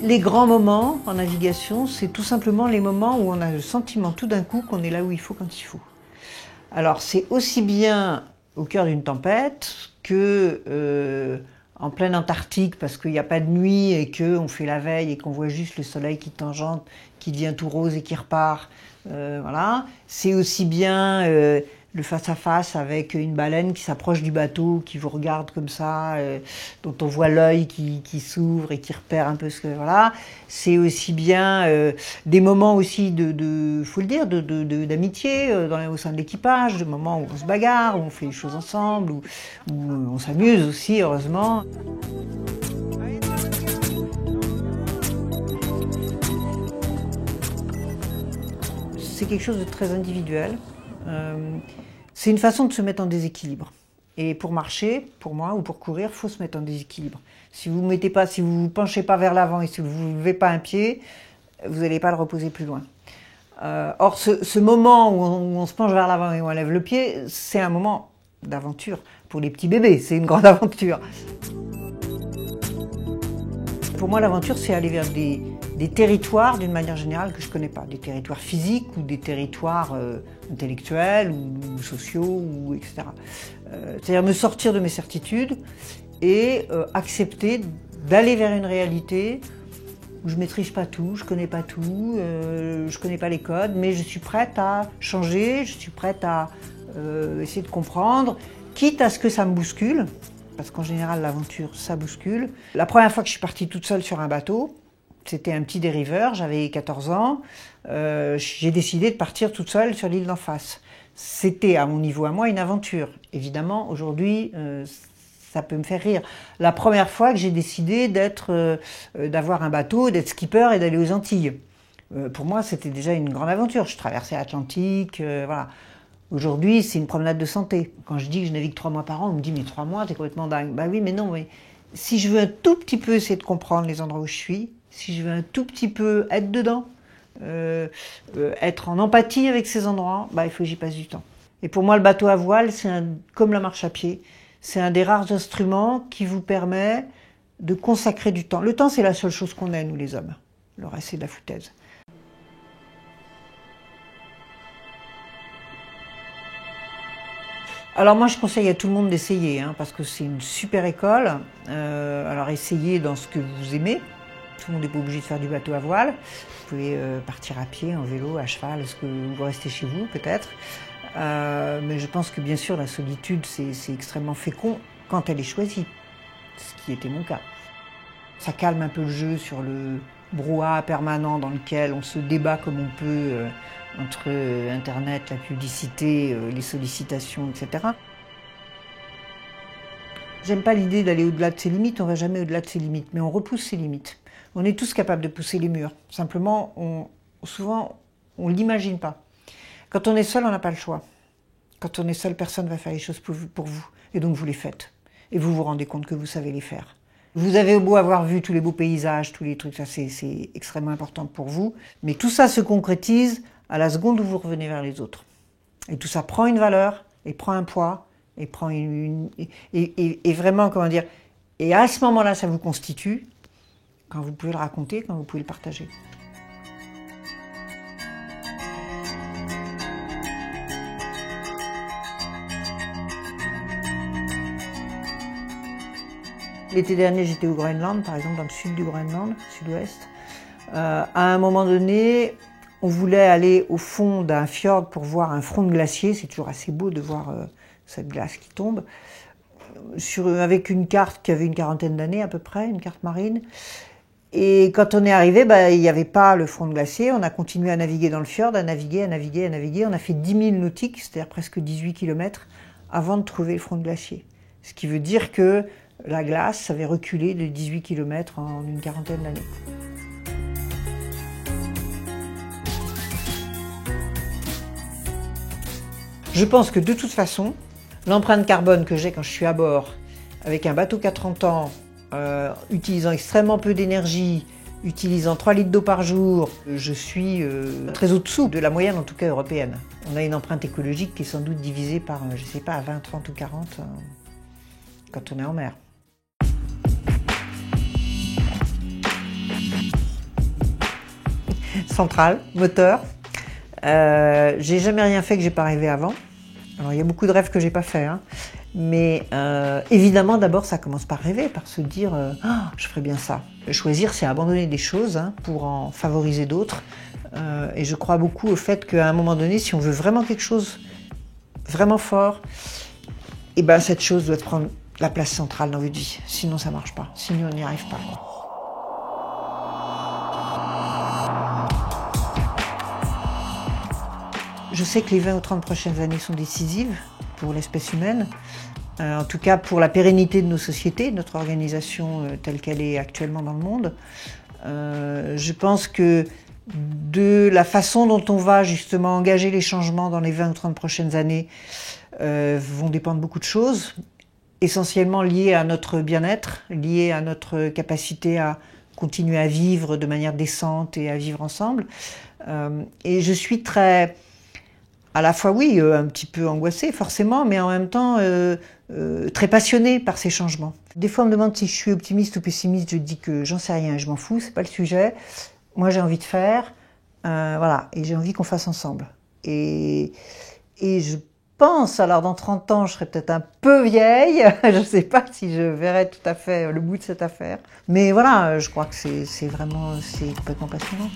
Les grands moments en navigation, c'est tout simplement les moments où on a le sentiment tout d'un coup qu'on est là où il faut quand il faut. Alors c'est aussi bien au cœur d'une tempête que en pleine Antarctique parce qu'il n'y a pas de nuit et qu'on fait la veille et qu'on voit juste le soleil qui tangente, qui devient tout rose et qui repart. Voilà. C'est aussi bien le face-à-face avec une baleine qui s'approche du bateau, qui vous regarde comme ça, dont on voit l'œil qui s'ouvre et qui repère un peu ce que... Voilà. C'est aussi bien des moments aussi faut le dire, d'amitié au sein de l'équipage, des moments où on se bagarre, où on fait les choses ensemble, où on s'amuse aussi, heureusement. C'est quelque chose de très individuel. C'est une façon de se mettre en déséquilibre. Et pour marcher, pour moi, ou pour courir, il faut se mettre en déséquilibre. Si vous vous penchez pas vers l'avant et si vous ne levez pas un pied, vous n'allez pas le reposer plus loin. Or, ce moment où on se penche vers l'avant et où on lève le pied, c'est un moment d'aventure. Pour les petits bébés, c'est une grande aventure. Pour moi, l'aventure, c'est aller vers des territoires, d'une manière générale, que je ne connais pas. Des territoires physiques ou des territoires intellectuels ou sociaux, etc. C'est-à-dire me sortir de mes certitudes et accepter d'aller vers une réalité où je ne maîtrise pas tout, je ne connais pas tout, je ne connais pas les codes, mais je suis prête à changer, je suis prête à essayer de comprendre, quitte à ce que ça me bouscule. Parce qu'en général, l'aventure, ça bouscule. La première fois que je suis partie toute seule sur un bateau, c'était un petit dériveur, j'avais 14 ans, j'ai décidé de partir toute seule sur l'île d'en face. C'était, à mon niveau à moi, une aventure. Évidemment, aujourd'hui, ça peut me faire rire. La première fois que j'ai décidé d'avoir un bateau, d'être skipper et d'aller aux Antilles. Pour moi, c'était déjà une grande aventure. Je traversais l'Atlantique, voilà. Aujourd'hui, c'est une promenade de santé. Quand je dis que je navigue 3 mois par an, on me dit « mais 3 mois, t'es complètement dingue ». Bah oui, mais non, mais si je veux un tout petit peu essayer de comprendre les endroits où je suis, si je veux un tout petit peu être dedans, être en empathie avec ces endroits, bah il faut que j'y passe du temps. Et pour moi, le bateau à voile, comme la marche à pied, c'est un des rares instruments qui vous permet de consacrer du temps. Le temps, c'est la seule chose qu'on ait, nous les hommes. Le reste, c'est de la foutaise. Alors moi je conseille à tout le monde d'essayer, parce que c'est une super école. Alors essayez dans ce que vous aimez. Tout le monde n'est pas obligé de faire du bateau à voile. Vous pouvez partir à pied, en vélo, à cheval, est-ce que vous restez chez vous peut-être. Mais je pense que bien sûr la solitude c'est extrêmement fécond quand elle est choisie, ce qui était mon cas. Ça calme un peu le jeu sur le brouhaha permanent dans lequel on se débat comme on peut entre Internet, la publicité, les sollicitations, etc. J'aime pas l'idée d'aller au-delà de ses limites, on va jamais au-delà de ses limites, mais on repousse ses limites. On est tous capables de pousser les murs, simplement, souvent, on ne l'imagine pas. Quand on est seul, on n'a pas le choix. Quand on est seul, personne ne va faire les choses pour vous, et donc vous les faites. Et vous vous rendez compte que vous savez les faire. Vous avez beau avoir vu tous les beaux paysages, tous les trucs, ça c'est extrêmement important pour vous, mais tout ça se concrétise à la seconde où vous revenez vers les autres. Et tout ça prend une valeur, et prend un poids, et prend et vraiment, comment dire, et à ce moment-là, ça vous constitue, quand vous pouvez le raconter, quand vous pouvez le partager. L'été dernier, j'étais au Groenland, par exemple, dans le sud du Groenland, sud-ouest. À un moment donné, on voulait aller au fond d'un fjord pour voir un front de glacier. C'est toujours assez beau de voir cette glace qui tombe. Avec une carte qui avait une quarantaine d'années à peu près, une carte marine. Et quand on est arrivé, il n'y avait pas le front de glacier. On a continué à naviguer dans le fjord, à naviguer. On a fait 10 000 nautiques, c'est-à-dire presque 18 km, avant de trouver le front de glacier. Ce qui veut dire que la glace avait reculé de 18 km en une quarantaine d'années. Je pense que de toute façon, l'empreinte carbone que j'ai quand je suis à bord, avec un bateau qui a 30 ans, utilisant extrêmement peu d'énergie, utilisant 3 litres d'eau par jour, je suis très au-dessous de la moyenne, en tout cas européenne. On a une empreinte écologique qui est sans doute divisée par, je ne sais pas, 20, 30 ou 40 quand on est en mer. centrale, moteur. J'ai jamais rien fait que j'ai pas rêvé avant. Alors il y a beaucoup de rêves que j'ai pas fait, hein. Mais évidemment d'abord ça commence par rêver, par se dire oh, je ferais bien ça. Choisir, c'est abandonner des choses, hein, pour en favoriser d'autres. Et je crois beaucoup au fait qu'à un moment donné, si on veut vraiment quelque chose vraiment fort, et ben cette chose doit prendre la place centrale dans votre vie. Sinon ça marche pas, sinon on n'y arrive pas. Je sais que les 20 ou 30 prochaines années sont décisives pour l'espèce humaine, en tout cas pour la pérennité de nos sociétés, de notre organisation telle qu'elle est actuellement dans le monde. Je pense que de la façon dont on va justement engager les changements dans les 20 ou 30 prochaines années vont dépendre beaucoup de choses, essentiellement liées à notre bien-être, liées à notre capacité à continuer à vivre de manière décente et à vivre ensemble. Et je suis très... à la fois, oui, un petit peu angoissée, forcément, mais en même temps très passionnée par ces changements. Des fois, on me demande si je suis optimiste ou pessimiste. Je dis que j'en sais rien, je m'en fous, c'est pas le sujet. Moi, j'ai envie de faire, voilà, et j'ai envie qu'on fasse ensemble. Et je pense, alors dans 30 ans, je serai peut-être un peu vieille, je sais pas si je verrai tout à fait le bout de cette affaire. Mais voilà, je crois que c'est complètement passionnant.